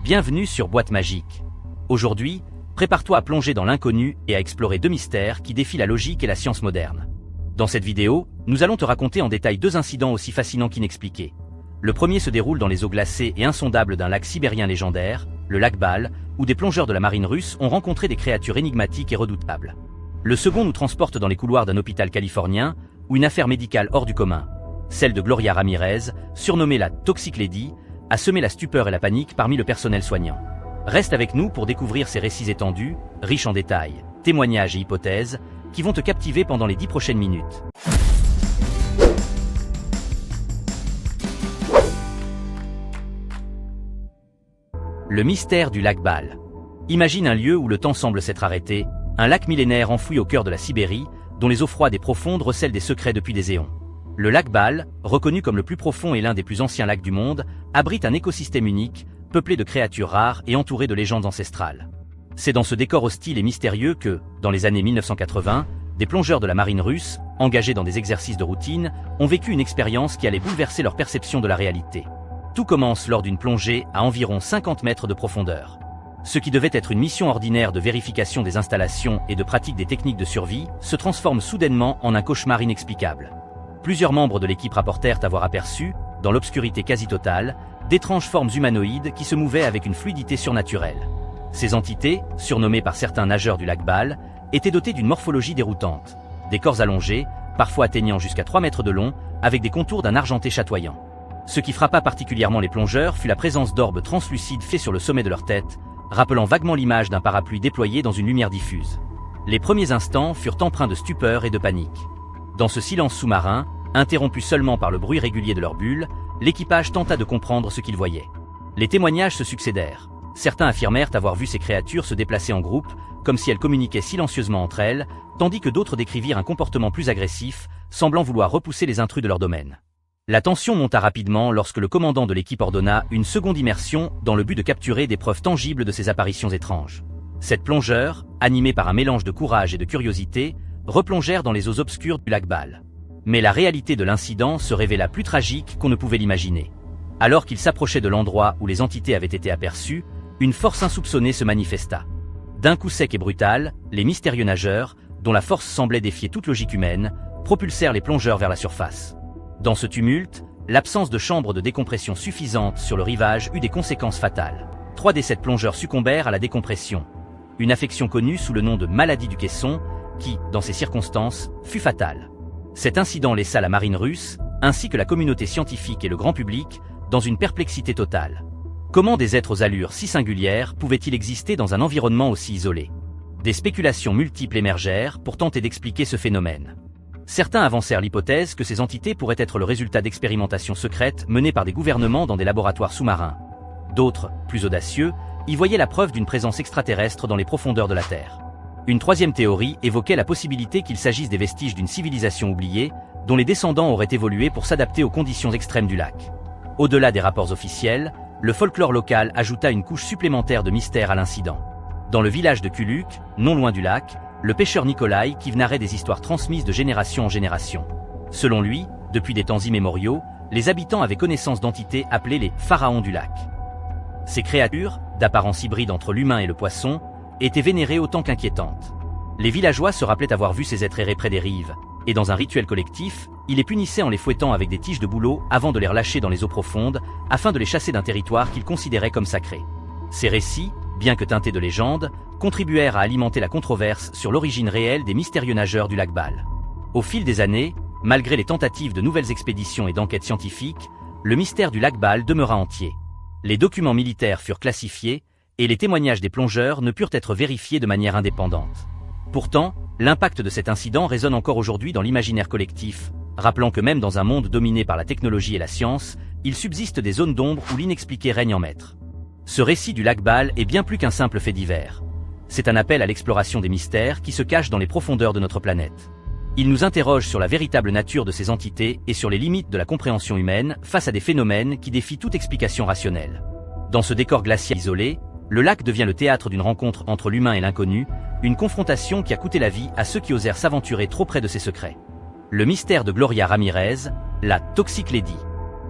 Bienvenue sur Boîte Magique. Aujourd'hui, prépare-toi à plonger dans l'inconnu et à explorer deux mystères qui défient la logique et la science moderne. Dans cette vidéo, nous allons te raconter en détail deux incidents aussi fascinants qu'inexpliqués. Le premier se déroule dans les eaux glacées et insondables d'un lac sibérien légendaire, le lac Baal, où des plongeurs de la marine russe ont rencontré des créatures énigmatiques et redoutables. Le second nous transporte dans les couloirs d'un hôpital californien, où une affaire médicale hors du commun, celle de Gloria Ramirez, surnommée la Toxic Lady, a semé la stupeur et la panique parmi le personnel soignant. Reste avec nous pour découvrir ces récits étendus, riches en détails, témoignages et hypothèses, qui vont te captiver pendant les 10 prochaines minutes. Le mystère du lac Baal. Imagine un lieu où le temps semble s'être arrêté, un lac millénaire enfoui au cœur de la Sibérie, dont les eaux froides et profondes recèlent des secrets depuis des éons. Le lac Baal, reconnu comme le plus profond et l'un des plus anciens lacs du monde, abrite un écosystème unique, peuplé de créatures rares et entouré de légendes ancestrales. C'est dans ce décor hostile et mystérieux que, dans les années 1980, des plongeurs de la marine russe, engagés dans des exercices de routine, ont vécu une expérience qui allait bouleverser leur perception de la réalité. Tout commence lors d'une plongée à environ 50 mètres de profondeur. Ce qui devait être une mission ordinaire de vérification des installations et de pratique des techniques de survie se transforme soudainement en un cauchemar inexplicable. Plusieurs membres de l'équipe rapportèrent avoir aperçu, dans l'obscurité quasi totale, d'étranges formes humanoïdes qui se mouvaient avec une fluidité surnaturelle. Ces entités, surnommées par certains nageurs du lac Baal, étaient dotées d'une morphologie déroutante. Des corps allongés, parfois atteignant jusqu'à 3 mètres de long, avec des contours d'un argenté chatoyant. Ce qui frappa particulièrement les plongeurs fut la présence d'orbes translucides faits sur le sommet de leur tête, rappelant vaguement l'image d'un parapluie déployé dans une lumière diffuse. Les premiers instants furent empreints de stupeur et de panique. Dans ce silence sous-marin, interrompu seulement par le bruit régulier de leurs bulles, l'équipage tenta de comprendre ce qu'ils voyaient. Les témoignages se succédèrent. Certains affirmèrent avoir vu ces créatures se déplacer en groupe, comme si elles communiquaient silencieusement entre elles, tandis que d'autres décrivirent un comportement plus agressif, semblant vouloir repousser les intrus de leur domaine. La tension monta rapidement lorsque le commandant de l'équipe ordonna une seconde immersion dans le but de capturer des preuves tangibles de ces apparitions étranges. Sept plongeurs, animés par un mélange de courage et de curiosité, replongèrent dans les eaux obscures du lac Baal. Mais la réalité de l'incident se révéla plus tragique qu'on ne pouvait l'imaginer. Alors qu'ils s'approchaient de l'endroit où les entités avaient été aperçues, une force insoupçonnée se manifesta. D'un coup sec et brutal, les mystérieux nageurs, dont la force semblait défier toute logique humaine, propulsèrent les plongeurs vers la surface. Dans ce tumulte, l'absence de chambre de décompression suffisante sur le rivage eut des conséquences fatales. 3 des 7 plongeurs succombèrent à la décompression. Une affection connue sous le nom de maladie du caisson, qui, dans ces circonstances, fut fatale. Cet incident laissa la marine russe, ainsi que la communauté scientifique et le grand public, dans une perplexité totale. Comment des êtres aux allures si singulières pouvaient-ils exister dans un environnement aussi isolé? Des spéculations multiples émergèrent pour tenter d'expliquer ce phénomène. Certains avancèrent l'hypothèse que ces entités pourraient être le résultat d'expérimentations secrètes menées par des gouvernements dans des laboratoires sous-marins. D'autres, plus audacieux, y voyaient la preuve d'une présence extraterrestre dans les profondeurs de la Terre. Une troisième théorie évoquait la possibilité qu'il s'agisse des vestiges d'une civilisation oubliée, dont les descendants auraient évolué pour s'adapter aux conditions extrêmes du lac. Au-delà des rapports officiels, le folklore local ajouta une couche supplémentaire de mystère à l'incident. Dans le village de Kuluk, non loin du lac, le pêcheur Nikolai narrait des histoires transmises de génération en génération. Selon lui, depuis des temps immémoriaux, les habitants avaient connaissance d'entités appelées les pharaons du lac. Ces créatures, d'apparence hybride entre l'humain et le poisson, étaient vénérées autant qu'inquiétantes. Les villageois se rappelaient avoir vu ces êtres errer près des rives, et dans un rituel collectif, ils les punissaient en les fouettant avec des tiges de bouleau avant de les relâcher dans les eaux profondes, afin de les chasser d'un territoire qu'ils considéraient comme sacré. Ces récits, bien que teintés de légende, contribuèrent à alimenter la controverse sur l'origine réelle des mystérieux nageurs du lac Baal. Au fil des années, malgré les tentatives de nouvelles expéditions et d'enquêtes scientifiques, le mystère du lac Baal demeura entier. Les documents militaires furent classifiés, et les témoignages des plongeurs ne purent être vérifiés de manière indépendante. Pourtant, l'impact de cet incident résonne encore aujourd'hui dans l'imaginaire collectif, rappelant que même dans un monde dominé par la technologie et la science, il subsiste des zones d'ombre où l'inexpliqué règne en maître. Ce récit du lac Baal est bien plus qu'un simple fait divers. C'est un appel à l'exploration des mystères qui se cachent dans les profondeurs de notre planète. Il nous interroge sur la véritable nature de ces entités et sur les limites de la compréhension humaine face à des phénomènes qui défient toute explication rationnelle. Dans ce décor glacial isolé, le lac devient le théâtre d'une rencontre entre l'humain et l'inconnu, une confrontation qui a coûté la vie à ceux qui osèrent s'aventurer trop près de ses secrets. Le mystère de Gloria Ramirez, la Toxic Lady.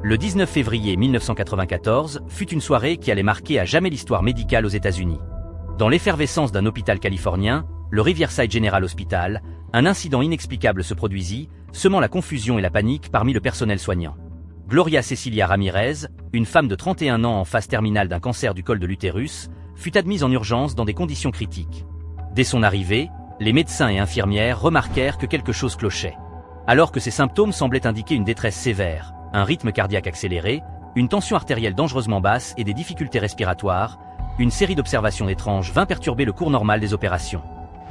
Le 19 février 1994 fut une soirée qui allait marquer à jamais l'histoire médicale aux États-Unis. Dans l'effervescence d'un hôpital californien, le Riverside General Hospital, un incident inexplicable se produisit, semant la confusion et la panique parmi le personnel soignant. Gloria Cecilia Ramirez, une femme de 31 ans en phase terminale d'un cancer du col de l'utérus, fut admise en urgence dans des conditions critiques. Dès son arrivée, les médecins et infirmières remarquèrent que quelque chose clochait. Alors que ses symptômes semblaient indiquer une détresse sévère, un rythme cardiaque accéléré, une tension artérielle dangereusement basse et des difficultés respiratoires, une série d'observations étranges vint perturber le cours normal des opérations.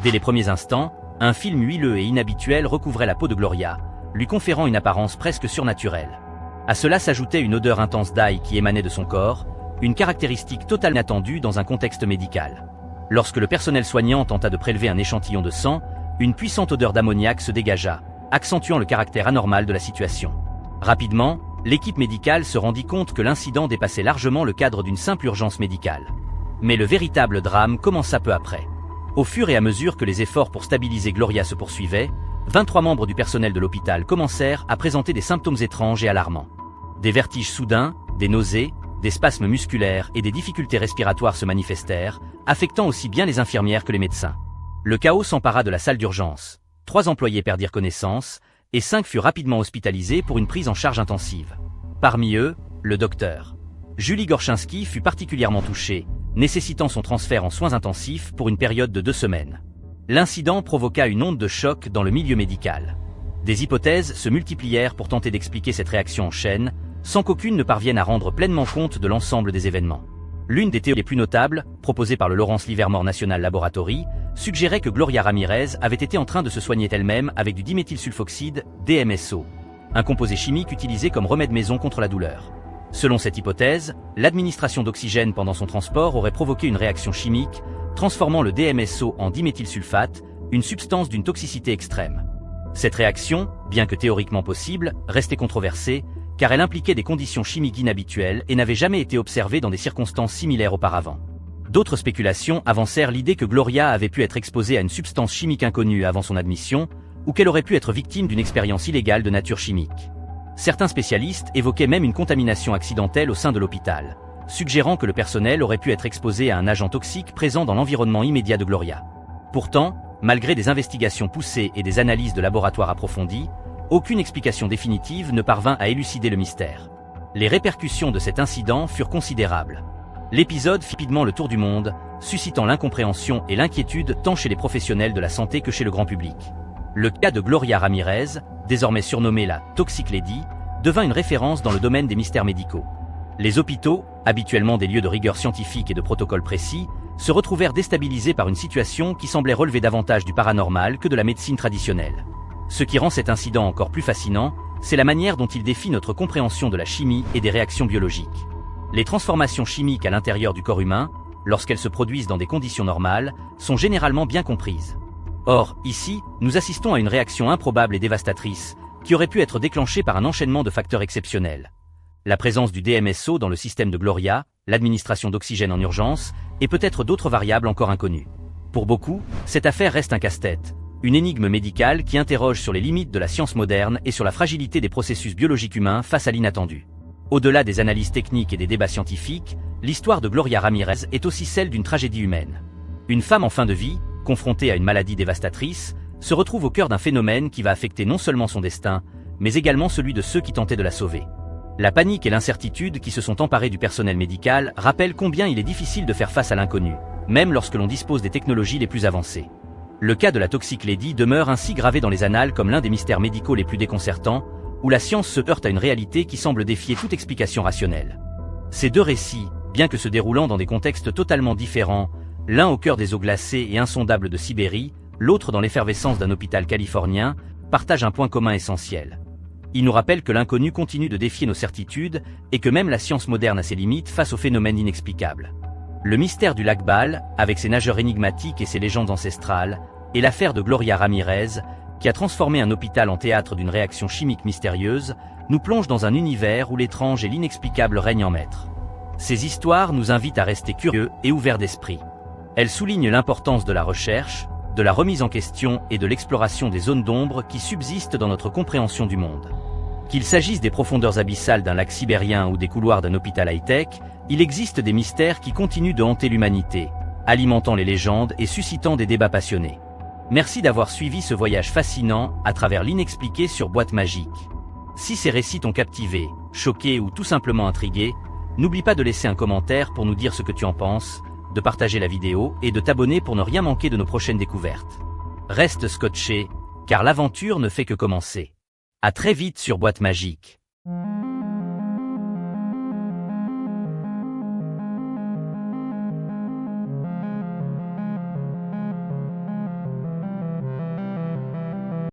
Dès les premiers instants, un film huileux et inhabituel recouvrait la peau de Gloria, lui conférant une apparence presque surnaturelle. À cela s'ajoutait une odeur intense d'ail qui émanait de son corps, une caractéristique totalement inattendue dans un contexte médical. Lorsque le personnel soignant tenta de prélever un échantillon de sang, une puissante odeur d'ammoniac se dégagea, accentuant le caractère anormal de la situation. Rapidement, l'équipe médicale se rendit compte que l'incident dépassait largement le cadre d'une simple urgence médicale. Mais le véritable drame commença peu après. Au fur et à mesure que les efforts pour stabiliser Gloria se poursuivaient, 23 membres du personnel de l'hôpital commencèrent à présenter des symptômes étranges et alarmants. Des vertiges soudains, des nausées, des spasmes musculaires et des difficultés respiratoires se manifestèrent, affectant aussi bien les infirmières que les médecins. Le chaos s'empara de la salle d'urgence. 3 employés perdirent connaissance, et 5 furent rapidement hospitalisés pour une prise en charge intensive. Parmi eux, le docteur Julie Gorchinski fut particulièrement touchée, nécessitant son transfert en soins intensifs pour une période de 2 semaines. L'incident provoqua une onde de choc dans le milieu médical. Des hypothèses se multiplièrent pour tenter d'expliquer cette réaction en chaîne, sans qu'aucune ne parvienne à rendre pleinement compte de l'ensemble des événements. L'une des théories les plus notables, proposée par le Lawrence Livermore National Laboratory, suggérait que Gloria Ramirez avait été en train de se soigner elle-même avec du diméthylsulfoxide, DMSO, un composé chimique utilisé comme remède maison contre la douleur. Selon cette hypothèse, l'administration d'oxygène pendant son transport aurait provoqué une réaction chimique, transformant le DMSO en diméthylsulfate, une substance d'une toxicité extrême. Cette réaction, bien que théoriquement possible, restait controversée, car elle impliquait des conditions chimiques inhabituelles et n'avait jamais été observée dans des circonstances similaires auparavant. D'autres spéculations avancèrent l'idée que Gloria avait pu être exposée à une substance chimique inconnue avant son admission, ou qu'elle aurait pu être victime d'une expérience illégale de nature chimique. Certains spécialistes évoquaient même une contamination accidentelle au sein de l'hôpital, suggérant que le personnel aurait pu être exposé à un agent toxique présent dans l'environnement immédiat de Gloria. Pourtant, malgré des investigations poussées et des analyses de laboratoire approfondies, aucune explication définitive ne parvint à élucider le mystère. Les répercussions de cet incident furent considérables. L'épisode fit rapidement le tour du monde, suscitant l'incompréhension et l'inquiétude tant chez les professionnels de la santé que chez le grand public. Le cas de Gloria Ramirez, désormais surnommée la Toxic Lady, devint une référence dans le domaine des mystères médicaux. Les hôpitaux, habituellement des lieux de rigueur scientifique et de protocoles précis, se retrouvèrent déstabilisés par une situation qui semblait relever davantage du paranormal que de la médecine traditionnelle. Ce qui rend cet incident encore plus fascinant, c'est la manière dont il défie notre compréhension de la chimie et des réactions biologiques. Les transformations chimiques à l'intérieur du corps humain, lorsqu'elles se produisent dans des conditions normales, sont généralement bien comprises. Or, ici, nous assistons à une réaction improbable et dévastatrice, qui aurait pu être déclenchée par un enchaînement de facteurs exceptionnels. La présence du DMSO dans le système de Gloria, l'administration d'oxygène en urgence, et peut-être d'autres variables encore inconnues. Pour beaucoup, cette affaire reste un casse-tête, une énigme médicale qui interroge sur les limites de la science moderne et sur la fragilité des processus biologiques humains face à l'inattendu. Au-delà des analyses techniques et des débats scientifiques, l'histoire de Gloria Ramirez est aussi celle d'une tragédie humaine. Une femme en fin de vie, confrontée à une maladie dévastatrice, se retrouve au cœur d'un phénomène qui va affecter non seulement son destin, mais également celui de ceux qui tentaient de la sauver. La panique et l'incertitude qui se sont emparés du personnel médical rappellent combien il est difficile de faire face à l'inconnu, même lorsque l'on dispose des technologies les plus avancées. Le cas de la Toxic Lady demeure ainsi gravé dans les annales comme l'un des mystères médicaux les plus déconcertants, où la science se heurte à une réalité qui semble défier toute explication rationnelle. Ces deux récits, bien que se déroulant dans des contextes totalement différents, l'un au cœur des eaux glacées et insondables de Sibérie, l'autre dans l'effervescence d'un hôpital californien, partagent un point commun essentiel. Ils nous rappellent que l'inconnu continue de défier nos certitudes et que même la science moderne a ses limites face aux phénomènes inexplicables. Le mystère du lac Baal, avec ses nageurs énigmatiques et ses légendes ancestrales, et l'affaire de Gloria Ramirez, qui a transformé un hôpital en théâtre d'une réaction chimique mystérieuse, nous plonge dans un univers où l'étrange et l'inexplicable règnent en maître. Ces histoires nous invitent à rester curieux et ouverts d'esprit. Elles soulignent l'importance de la recherche, de la remise en question et de l'exploration des zones d'ombre qui subsistent dans notre compréhension du monde. Qu'il s'agisse des profondeurs abyssales d'un lac sibérien ou des couloirs d'un hôpital high-tech, il existe des mystères qui continuent de hanter l'humanité, alimentant les légendes et suscitant des débats passionnés. Merci d'avoir suivi ce voyage fascinant à travers l'inexpliqué sur Boîte Magique. Si ces récits t'ont captivé, choqué ou tout simplement intrigué, n'oublie pas de laisser un commentaire pour nous dire ce que tu en penses, de partager la vidéo et de t'abonner pour ne rien manquer de nos prochaines découvertes. Reste scotché, car l'aventure ne fait que commencer. À très vite sur Boîte Magique.